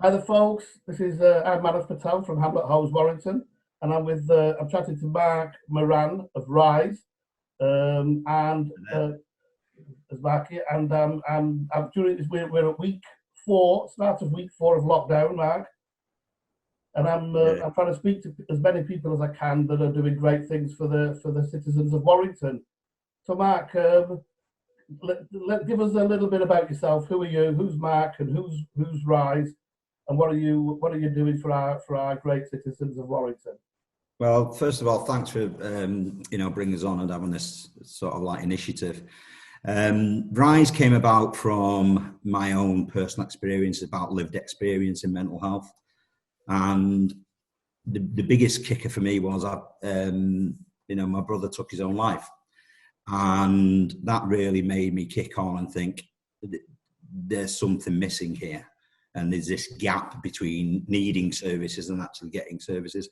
Hi there, folks. This is I'm Manus Patel from Hamlet House, Warrington, and I'm chatting to Mark Moran of RISE, and as Mark here, and I'm during this we're at week 4, start of week 4 of lockdown, Mark, and I'm trying to speak to as many people as I can that are doing great things for the citizens of Warrington. So, Mark, give us a little bit about yourself. Who are you? Who's Mark? And who's RISE? And what are you doing for our great citizens of Warrington? Well, first of all, thanks for bringing us on and having this sort of like initiative. RISE came about from my own personal experience, about lived experience in mental health, and the biggest kicker for me was my brother took his own life, and that really made me kick on and think there's something missing here. And there's this gap between needing services and actually getting services.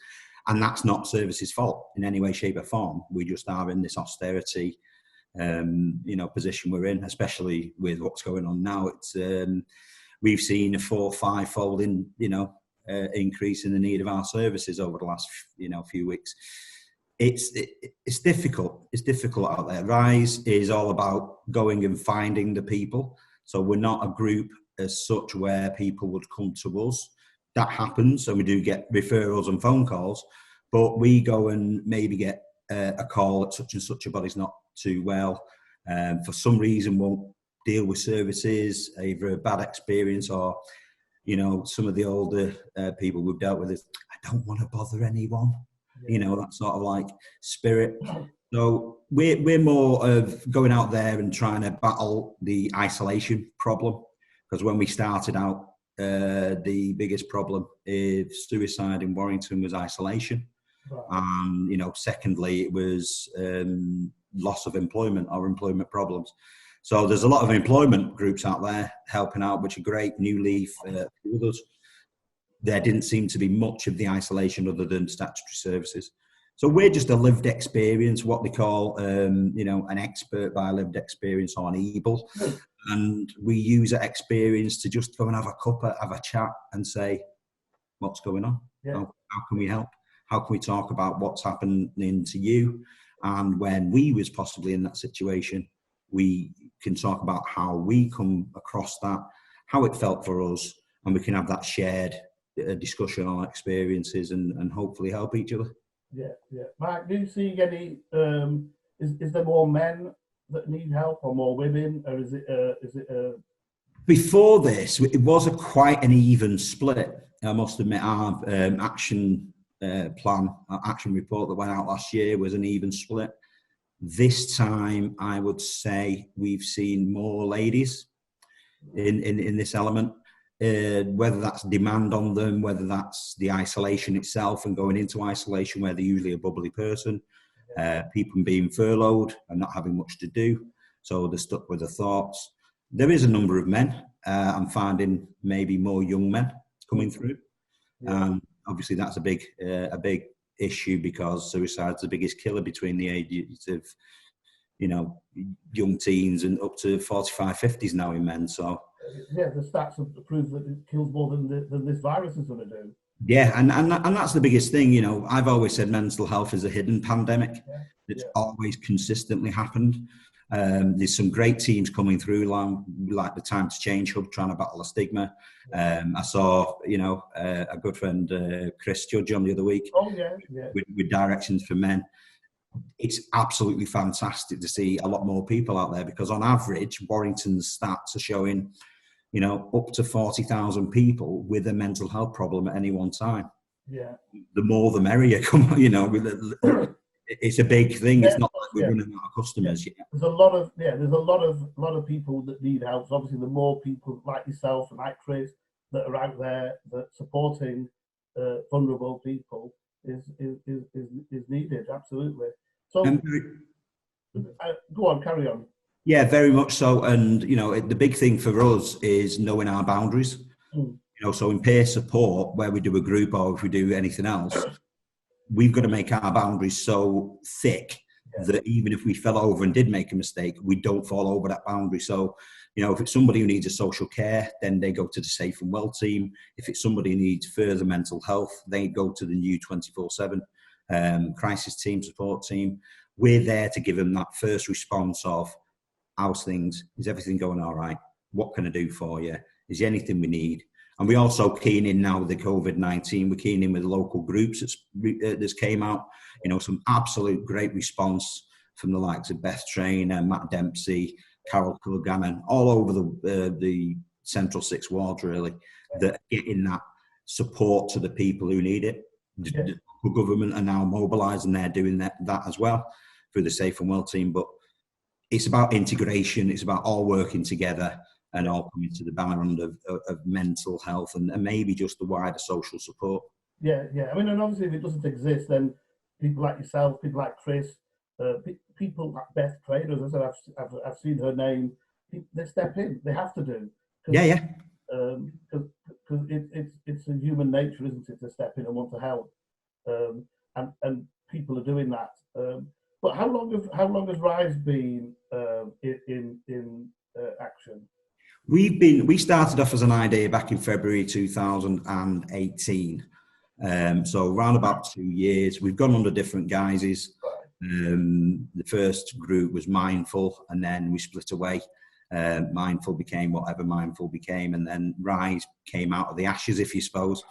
And that's not services' fault in any way, shape or form. We just are in this austerity, position we're in, especially with what's going on now. It's we've seen a 4 or 5-fold increase in the need of our services over the last, few weeks. It's difficult. It's difficult out there. RISE is all about going and finding the people. So we're not a group as such where people would come to us. That happens, and we do get referrals and phone calls, but we go and maybe get a call that such and such a body's not too well, for some reason won't deal with services, either a bad experience or, some of the older people we've dealt with is, I don't want to bother anyone, that sort of like spirit. So we're more of going out there and trying to battle the isolation problem. Because when we started out, the biggest problem is suicide in Warrington was isolation. Right. Secondly, it was loss of employment or employment problems. So there's a lot of employment groups out there helping out, which are great. New Leaf, others. There didn't seem to be much of the isolation other than statutory services. So we're just a lived experience, what they call, an expert by lived experience or an able. And we use that experience to just go and have a cuppa, have a chat and say, what's going on? Yeah. How can we help? How can we talk about what's happening to you? And when we was possibly in that situation, we can talk about how we come across that, how it felt for us, and we can have that shared discussion on experiences and hopefully help each other. Yeah. Mark, do you see any, is there more men that need help or more women, or is it Before this, it was quite an even split. I must admit, our action plan, our action report that went out last year was an even split. This time, I would say we've seen more ladies in this element. Whether that's demand on them, whether that's the isolation itself and going into isolation where they're usually a bubbly person, people being furloughed and not having much to do, so they're stuck with their thoughts. There is a number of men. I'm finding maybe more young men coming through. Obviously, that's a big issue because suicide's the biggest killer between the ages of, young teens and up to 45, 50s now in men. So. Yeah, the stats have proved that it kills more than this virus is going to do. Yeah, and that's the biggest thing. I've always said mental health is a hidden pandemic. It's always consistently happened. There's some great teams coming through, like the Time to Change Hub, trying to battle the stigma. I saw, a good friend, Chris Judge, on the other week. Oh, yeah. With Directions for Men. It's absolutely fantastic to see a lot more people out there because on average, Warrington's stats are showing up to 40,000 people with a mental health problem at any one time. Yeah. The more the merrier. It's a big thing. It's not like we're running out of customers. Yeah. There's a lot of people that need help. So obviously, the more people like yourself and like Chris that are out there that supporting vulnerable people is needed. Absolutely. So go on, carry on. Yeah, very much so. And, the big thing for us is knowing our boundaries. So in peer support, where we do a group or if we do anything else, we've got to make our boundaries so thick that even if we fell over and did make a mistake, we don't fall over that boundary. So, You know, if it's somebody who needs a social care, then they go to the Safe and Well team. If it's somebody who needs further mental health, they go to the new 24/7 crisis team, support team. We're there to give them that first response of, how's things? Is everything going all right? What can I do for you? Is there anything we need? And we also keen in now with the COVID-19, we're keen in with local groups that's came out, you know, some absolute great response from the likes of Beth Trainer, Matt Dempsey, Carol Culgannon, all over the Central Six Wards, really, that are getting that support to the people who need it. The local government are now mobilised and they're doing that as well through the Safe and Well team. But it's about integration, it's about all working together and all coming to the banner of mental health and maybe just the wider social support. Yeah. I mean, and obviously if it doesn't exist, then people like yourself, people like Chris, people like Beth Trader, as I said, I've seen her name, they step in, they have to do. Yeah. Because it's a human nature, isn't it, to step in and want to help. And people are doing that. But how long has RISE been in action? We started off as an idea back in February 2018. So around about 2 years. We've gone under different guises. The first group was Mindful, and then we split away. Mindful became whatever Mindful became, and then RISE came out of the ashes, if you suppose.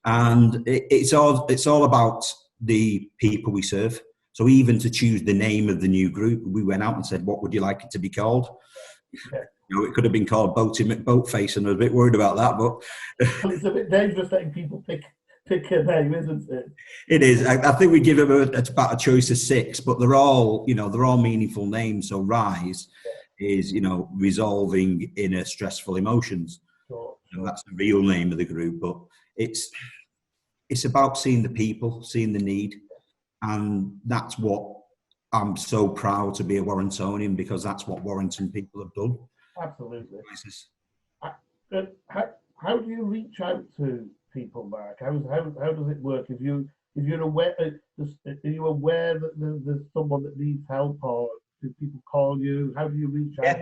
And it's all about the people we serve. So even to choose the name of the new group, we went out and said, what would you like it to be called? Okay. You know, it could have been called Boaty McBoatface, and I was a bit worried about that, but Well, it's a bit dangerous letting people pick a name, isn't it? It is. I think we give them about a choice of 6, but they're all meaningful names. So RISE is, resolving inner stressful emotions. Sure. That's the real name of the group, but it's about seeing the people, seeing the need, and that's what I'm so proud to be a Warringtonian, because that's what Warrington people have done. Absolutely. How do you reach out to people, Mark? How does it work? If you're aware, are you aware that there's someone that needs help, or do people call you? How do you reach out? Yeah,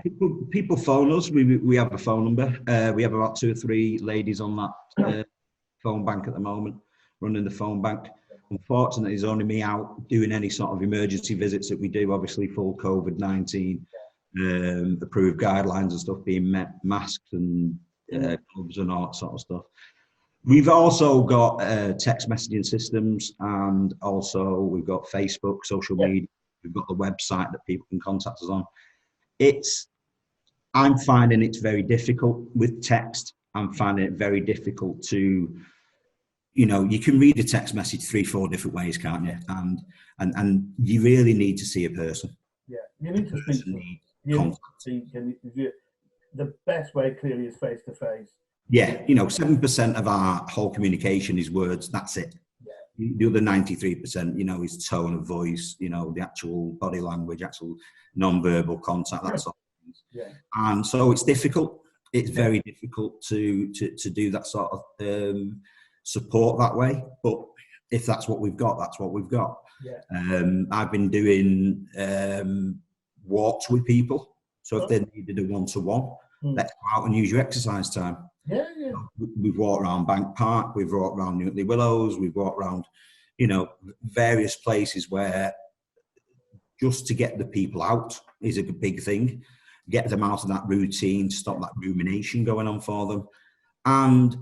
people phone us. We have a phone number. We have about 2 or 3 ladies on that phone bank at the moment, running the phone bank. Unfortunately, there's only me out doing any sort of emergency visits that we do. Obviously, full COVID-19 approved guidelines and stuff being met, masks and gloves and all that sort of stuff. We've also got text messaging systems, and also we've got Facebook, social media. We've got the website that people can contact us on. I'm finding it's very difficult with text. I'm finding it very difficult to, you can read a text message 3-4 different ways, can't you? And you really need to see a person. Yeah, you need to speak to them. You need to speak, and the best way clearly is face to face. Yeah, 7% of our whole communication is words. That's it. Yeah. The other 93%, is tone of voice, the actual body language, actual non-verbal contact, that sort of things. Yeah. And so it's difficult. It's very difficult to do that sort of support that way. But if that's what we've got, that's what we've got. Yeah. I've been doing walks with people. So if they needed a one-to-one, let's go out and use your exercise time. Yeah. We've walked around Bank Park, we've walked around Newtley Willows, we've walked around, various places where just to get the people out is a big thing. Get them out of that routine, stop that rumination going on for them. And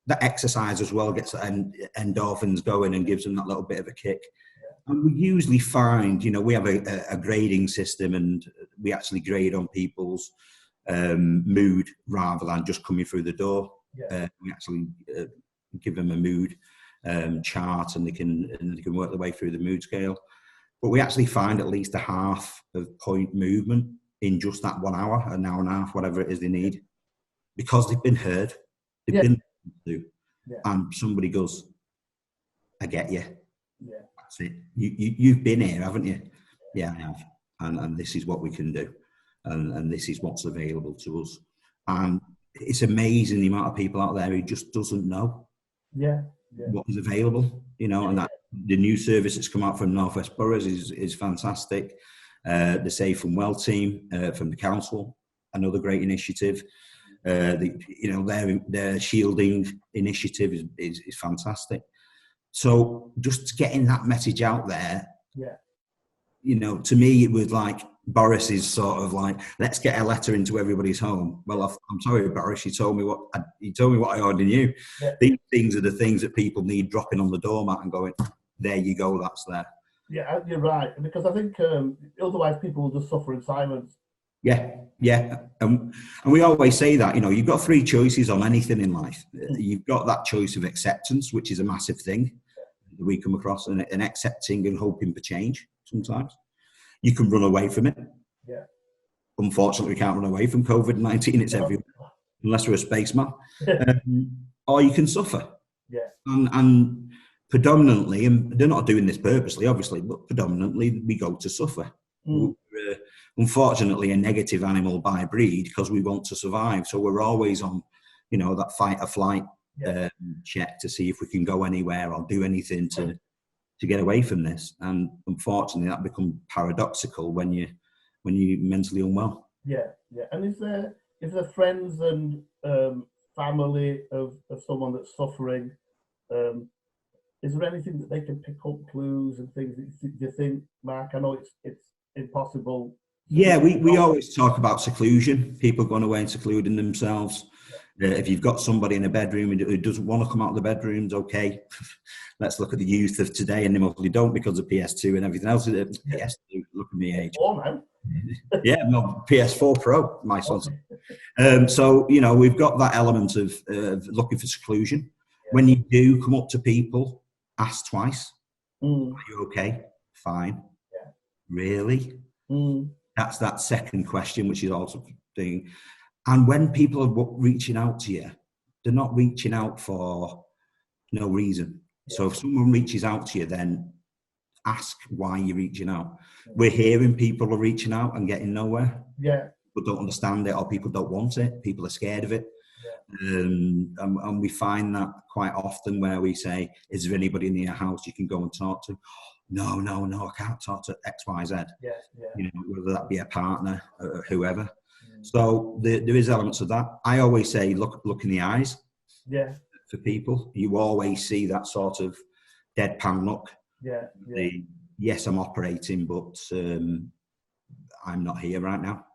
that exercise as well gets endorphins going and gives them that little bit of a kick. Yeah. And we usually find, we have a grading system, and we actually grade on people's mood rather than just coming through the door. Yeah. We actually give them a mood chart, and they can work their way through the mood scale. But we actually find at least a half of point movement in just that 1 hour, an hour and a half, whatever it is they need, because they've been heard. They've been to, and somebody goes, "I get you." Yeah, that's it. You've been here, haven't you? Yeah, I have. And this is what we can do. And this is what's available to us. And it's amazing the amount of people out there who just doesn't know what is available, and that the new service that's come out from North West Boroughs is fantastic. The Safe and Well team from the council another great initiative. Their shielding initiative is fantastic. So just getting that message out there, to me, it was like Boris is sort of like, let's get a letter into everybody's home. Well, I'm sorry, Boris, you told me what I already knew. Yeah. These things are the things that people need dropping on the doormat and going, there you go, that's there. Yeah, you're right. Because I think otherwise people will just suffer in silence. Yeah. And we always say that, you've got three choices on anything in life. You've got that choice of acceptance, which is a massive thing that we come across, and accepting and hoping for change sometimes. You can run away from it. Yeah. Unfortunately, we can't run away from COVID-19. It's everywhere, unless we're a spaceman. Or you can suffer. Yeah. And predominantly, and they're not doing this purposely, obviously, but predominantly we go to suffer. We're, unfortunately, a negative animal by breed because we want to survive. So we're always on, that fight or flight check to see if we can go anywhere or do anything to get away from this. And unfortunately, that becomes paradoxical when you're mentally unwell. Yeah. And is there friends and family of someone that's suffering? Is there anything that they can pick up, clues and things? Do you think, Mark? I know it's impossible. Yeah, we always talk about seclusion. People going away and secluding themselves. If you've got somebody in a bedroom who doesn't want to come out of the bedrooms, okay. Let's look at the youth of today, and they mostly don't because of PS2 and everything else. PS2, look at me age. Yeah, no, PS4 Pro, my son's. So, we've got that element of looking for seclusion. Yeah. When you do come up to people, ask twice. Are you okay? Fine. Yeah. Really? That's that second question, which is also doing. And when people are reaching out to you, they're not reaching out for no reason. Yeah. So if someone reaches out to you, then ask why you're reaching out. We're hearing people are reaching out and getting nowhere. Yeah. People don't understand it, or people don't want it. People are scared of it. Yeah. And we find that quite often where we say, is there anybody in your house you can go and talk to? No, I can't talk to X, Y, Z. Yeah. Whether that be a partner or whoever. So there is elements of that. I always say, look in the eyes. Yeah. For people, you always see that sort of deadpan look. Yeah. Yes, I'm operating, but I'm not here right now.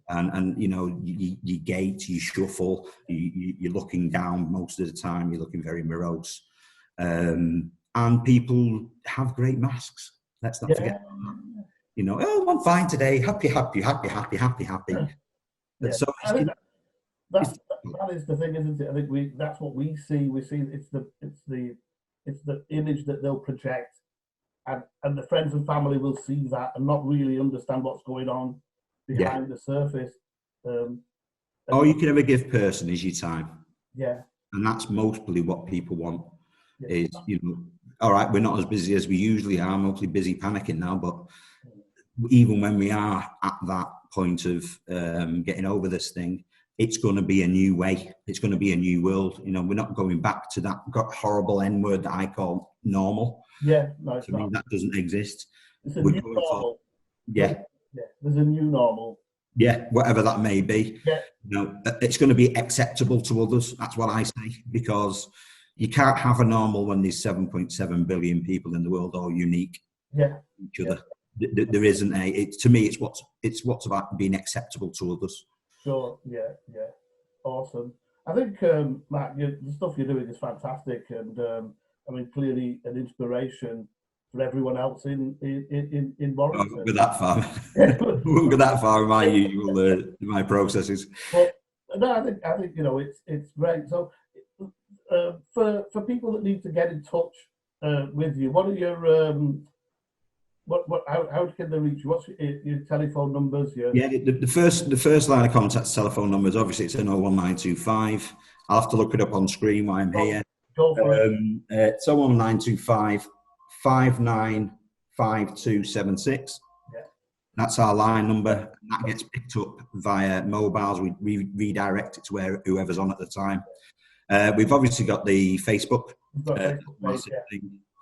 And you gate, you shuffle, you're looking down most of the time. You're looking very morose. And people have great masks. Let's not forget that. I'm fine today. Happy. Yeah. So that is the thing, isn't it? I think that's what we see. We see it's the image that they'll project, and the friends and family will see that and not really understand what's going on behind the surface. All you can ever give person is your time. Yeah. And that's mostly what people want. Is all right, we're not as busy as we usually are. I'm mostly busy panicking now, but even when we are at that point of getting over this thing, it's going to be a new way. It's going to be a new world. We're not going back to that horrible N word that I call normal. Yeah, no, it's not. That doesn't exist. It's a new normal. Yeah, there's a new normal. Yeah, whatever that may be. Yeah. It's going to be acceptable to others. That's what I say, because you can't have a normal when there's 7.7 billion people in the world all unique. Yeah. Each other. There isn't to me, it's what's about being acceptable to others. Sure. Yeah. Awesome. I think, Matt, the stuff you're doing is fantastic, and clearly an inspiration for everyone else in Warrington. I won't go that far. I won't go that far in my usual my processes. But no, I think it's great. So for people that need to get in touch with you, what are your how can they reach you? What's your telephone numbers? The first line of contact telephone numbers. Obviously, it's an 01925. I'll have to look it up on screen while I'm here. Go for it. It's 01925 595276. Yeah. That's our line number. That gets picked up via mobiles. We redirect it to whoever's on at the time. We've obviously got the Facebook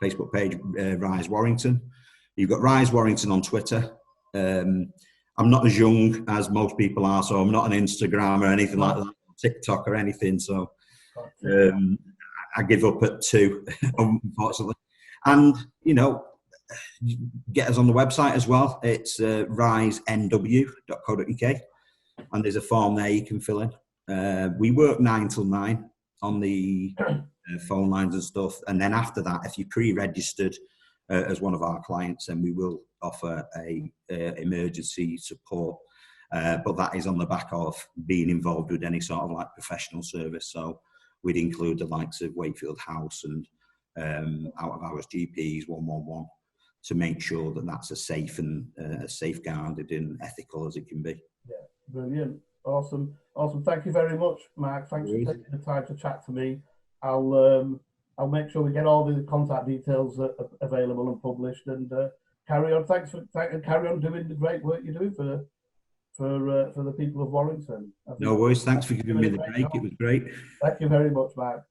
Facebook page, RISE Warrington. You've got RISE Warrington on Twitter. I'm not as young as most people are, so I'm not on Instagram or anything like that, TikTok or anything. So I give up at 2, unfortunately. And, you know, get us on the website as well. It's risenw.co.uk, and there's a form there you can fill in. We work 9 till 9 on the phone lines and stuff. And then after that, if you're pre-registered as one of our clients, then we will offer a emergency support. But that is on the back of being involved with any sort of like professional service. So we'd include the likes of Wakefield House and out of hours GPs 111 to make sure that that's as safe and safeguarded and ethical as it can be. Yeah, brilliant, awesome. Thank you very much, Mark. Thanks for taking the time to chat to me. I'll make sure we get all the contact details available and published, and carry on. Carry on doing the great work you do for the people of Warrington. No worries. Thanks for giving me the break. It was great. Thank you very much, Mark.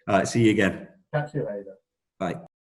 All right. See you again. Catch you later. Bye.